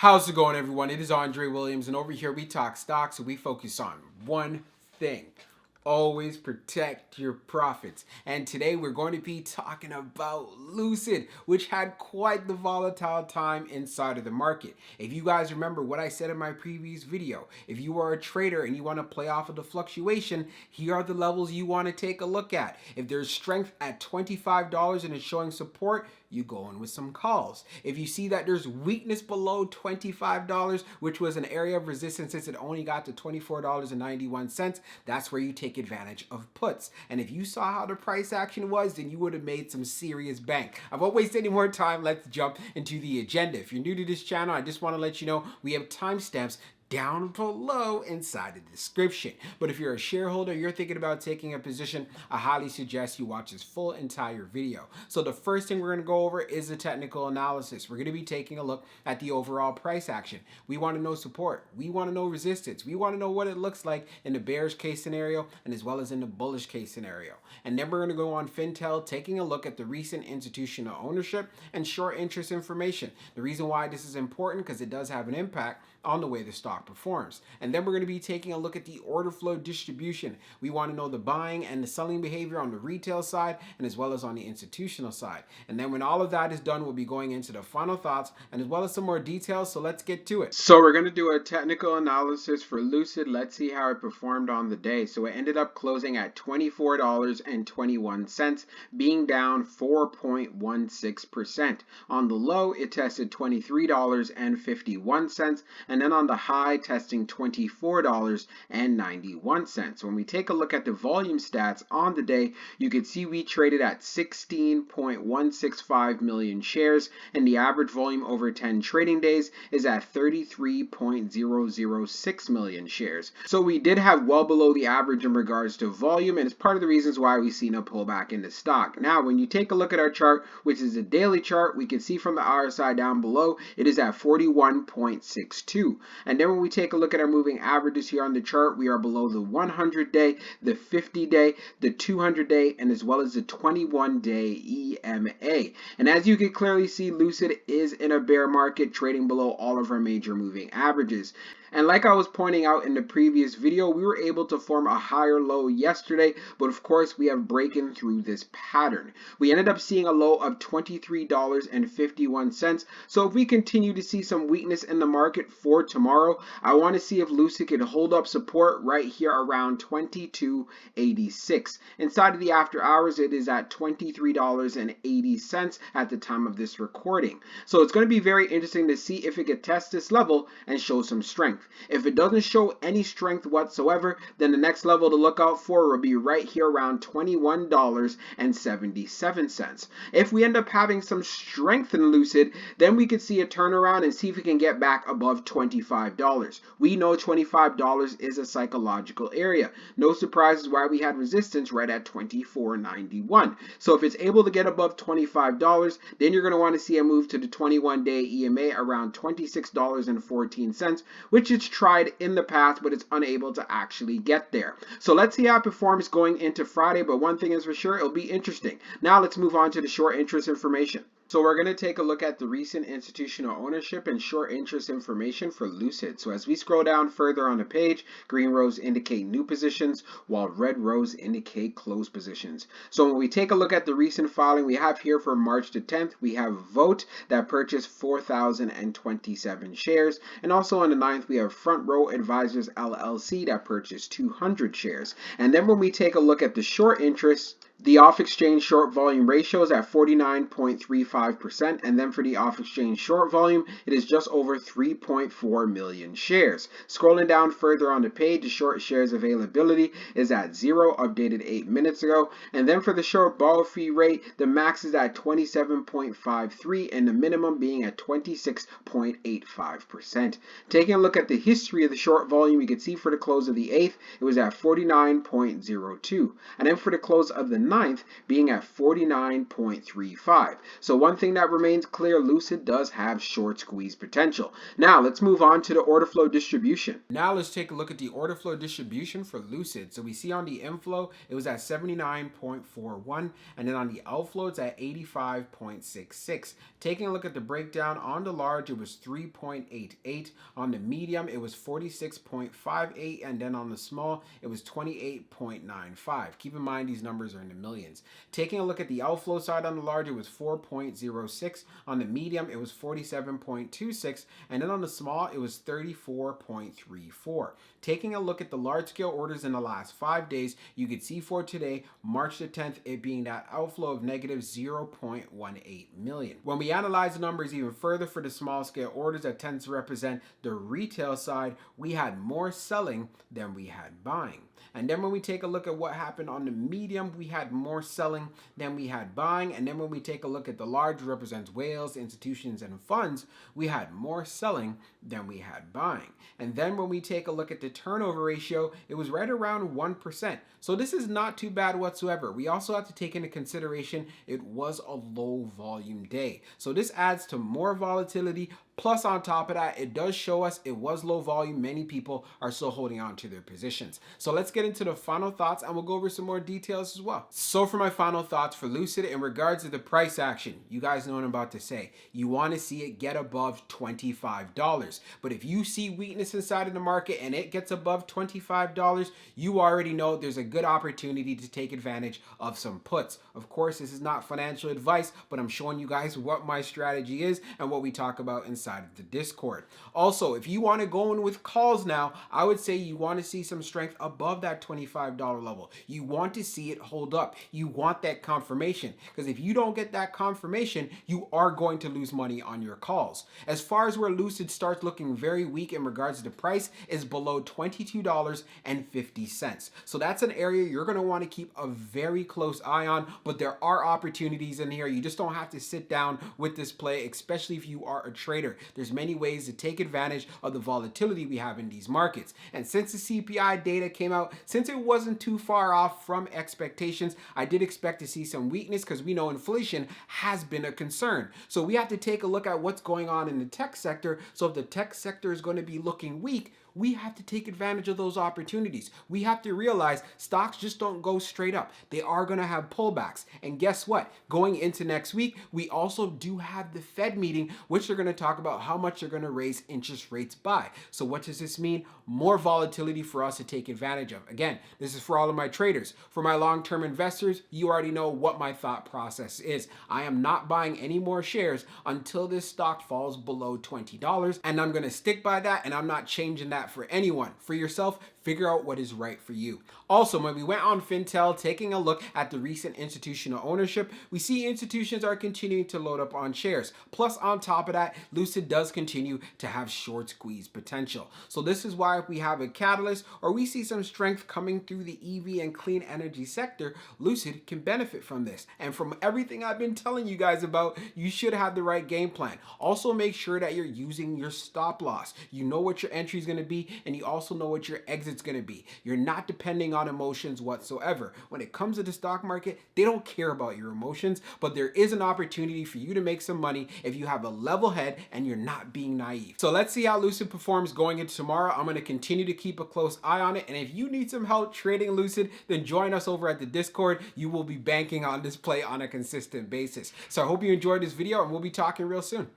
How's it going, everyone? It is Andre Williams, and over here we talk stocks and we focus on one thing. Always protect your profits. And today we're going to be talking about Lucid, which had quite the volatile time inside of the market. If you guys remember what I said in my previous video, if you are a trader and you want to play off of the fluctuation, here are the levels you want to take a look at. If there's strength at $25 and it's showing support, you go in with some calls. If you see that there's weakness below $25, which was an area of resistance since it only got to $24.91, that's where you take advantage of puts. And if you saw how the price action was, then you would have made some serious bank. I won't waste any more time. Let's jump into the agenda. If you're new to this channel, I just want to let you know we have timestamps down below inside the description. But if you're a shareholder, you're thinking about taking a position, I highly suggest you watch this full entire video. So the first thing we're going to go over is the technical analysis. We're going to be taking a look at the overall price action. We want to know support. We want to know resistance. We want to know what it looks like in the bearish case scenario and as well as in the bullish case scenario. And then we're going to go on Fintel, taking a look at the recent institutional ownership and short interest information. The reason why this is important because it does have an impact on the way the stock performs. And then we're going to be taking a look at the order flow distribution. We want to know the buying and the selling behavior on the retail side and as well as on the institutional side. And then when all of that is done, we'll be going into the final thoughts and as well as some more details. So let's get to it. So we're going to do a technical analysis for Lucid. Let's see how it performed on the day. So it ended up closing at $24.21, being down 4.16%. On the low, it tested $23.51. And then on the high, testing $24.91. When we take a look at the volume stats on the day, you can see we traded at 16.165 million shares, and the average volume over 10 trading days is at 33.006 million shares. So we did have well below the average in regards to volume, and it's part of the reasons why we've seen a pullback in the stock. Now, when you take a look at our chart, which is a daily chart, we can see from the RSI down below, it is at 41.62. And then when we take a look at our moving averages here on the chart, we are below the 100-day, the 50-day, the 200-day, and as well as the 21-day EMA. And as you can clearly see, Lucid is in a bear market, trading below all of our major moving averages. And like I was pointing out in the previous video, we were able to form a higher low yesterday, but of course we have broken through this pattern. We ended up seeing a low of $23.51. So if we continue to see some weakness in the market for tomorrow, I want to see if Lucid can hold up support right here around $22.86. Inside of the after hours, it is at $23.80 at the time of this recording. So it's going to be very interesting to see if it can test this level and show some strength. If it doesn't show any strength whatsoever, then the next level to look out for will be right here around $21.77. If we end up having some strength in Lucid, then we could see a turnaround and see if we can get back above $25. We know $25 is a psychological area. No surprises why we had resistance right at $24.91. So if it's able to get above $25, then you're going to want to see a move to the 21-day EMA around $26.14, which it's tried in the past, but it's unable to actually get there. So let's see how it performs going into Friday, but one thing is for sure, it'll be interesting. Now let's move on to the short interest information. So we're going to take a look at the recent institutional ownership and short interest information for Lucid. So as we scroll down further on the page, green rows indicate new positions, while red rows indicate closed positions. So when we take a look at the recent filing we have here for March the 10th, we have Vote that purchased 4,027 shares. And also on the 9th, we have Front Row Advisors LLC that purchased 200 shares. And then when we take a look at the short interest, the off-exchange short volume ratio is at 49.35%, and then for the off-exchange short volume, it is just over 3.4 million shares. Scrolling down further on the page, the short shares availability is at 0, updated 8 minutes ago, and then for the short borrow fee rate, the max is at 27.53, and the minimum being at 26.85%. Taking a look at the history of the short volume, you can see for the close of the 8th, it was at 49.02, and then for the close of the 9th being at 49.35. So one thing that remains clear, Lucid does have short squeeze potential. Now let's move on to the order flow distribution. Now let's take a look at the order flow distribution for Lucid. So we see on the inflow, it was at 79.41, and then on the outflow, it's at 85.66. Taking a look at the breakdown, on the large, it was 3.88. On the medium, it was 46.58, and then on the small, it was 28.95. Keep in mind, these numbers are in the millions. Taking a look at the outflow side on the large, it was 4.06. On the medium, it was 47.26, and then on the small, it was 34.34. Taking a look at the large scale orders in the last 5 days, you could see for today, March the 10th, it being that outflow of negative 0.18 million. When we analyze the numbers even further for the small scale orders that tends to represent the retail side, we had more selling than we had buying. And then when we take a look at what happened on the medium, we had more selling than we had buying. And then when we take a look at the large, represents whales, institutions, and funds, we had more selling than we had buying. And then when we take a look at the turnover ratio, it was right around 1%. So this is not too bad whatsoever. We also have to take into consideration it was a low volume day. So this adds to more volatility. Plus, on top of that, it does show us it was low volume. Many people are still holding on to their positions. So let's get into the final thoughts and we'll go over some more details as well. So for my final thoughts for Lucid in regards to the price action, you guys know what I'm about to say. You want to see it get above $25. But if you see weakness inside of the market and it gets above $25, you already know there's a good opportunity to take advantage of some puts. Of course, this is not financial advice, but I'm showing you guys what my strategy is and what we talk about inside of the Discord. Also, if you want to go in with calls now, I would say you want to see some strength above that $25 level. You want to see it hold up. You want that confirmation, because if you don't get that confirmation, you are going to lose money on your calls. As far as where Lucid starts looking very weak in regards to the price is below $22.50. So that's an area you're going to want to keep a very close eye on, but there are opportunities in here. You just don't have to sit down with this play, especially if you are a trader. There's many ways to take advantage of the volatility we have in these markets. And since the CPI data came out, since it wasn't too far off from expectations, I did expect to see some weakness because we know inflation has been a concern. So we have to take a look at what's going on in the tech sector. So if the tech sector is going to be looking weak, we have to take advantage of those opportunities. We have to realize stocks just don't go straight up. They are going to have pullbacks. And guess what? Going into next week, we also do have the Fed meeting, which they're going to talk about how much they're going to raise interest rates by. So what does this mean? More volatility for us to take advantage of. Again, this is for all of my traders. For my long-term investors, you already know what my thought process is. I am not buying any more shares until this stock falls below $20. And I'm going to stick by that, and I'm not changing that for anyone. For yourself, figure out what is right for you. Also, when we went on Fintel, taking a look at the recent institutional ownership, we see institutions are continuing to load up on shares. Plus, on top of that, Lucid does continue to have short squeeze potential. So this is why if we have a catalyst or we see some strength coming through the EV and clean energy sector, Lucid can benefit from this. And from everything I've been telling you guys about, you should have the right game plan. Also, make sure that you're using your stop loss. You know what your entry is going to be, and you also know what your exit it's going to be. You're not depending on emotions whatsoever. When it comes to the stock market, they don't care about your emotions, but there is an opportunity for you to make some money if you have a level head and you're not being naive. So let's see how Lucid performs going into tomorrow. I'm going to continue to keep a close eye on it. And if you need some help trading Lucid, then join us over at the Discord. You will be banking on this play on a consistent basis. So I hope you enjoyed this video, and we'll be talking real soon.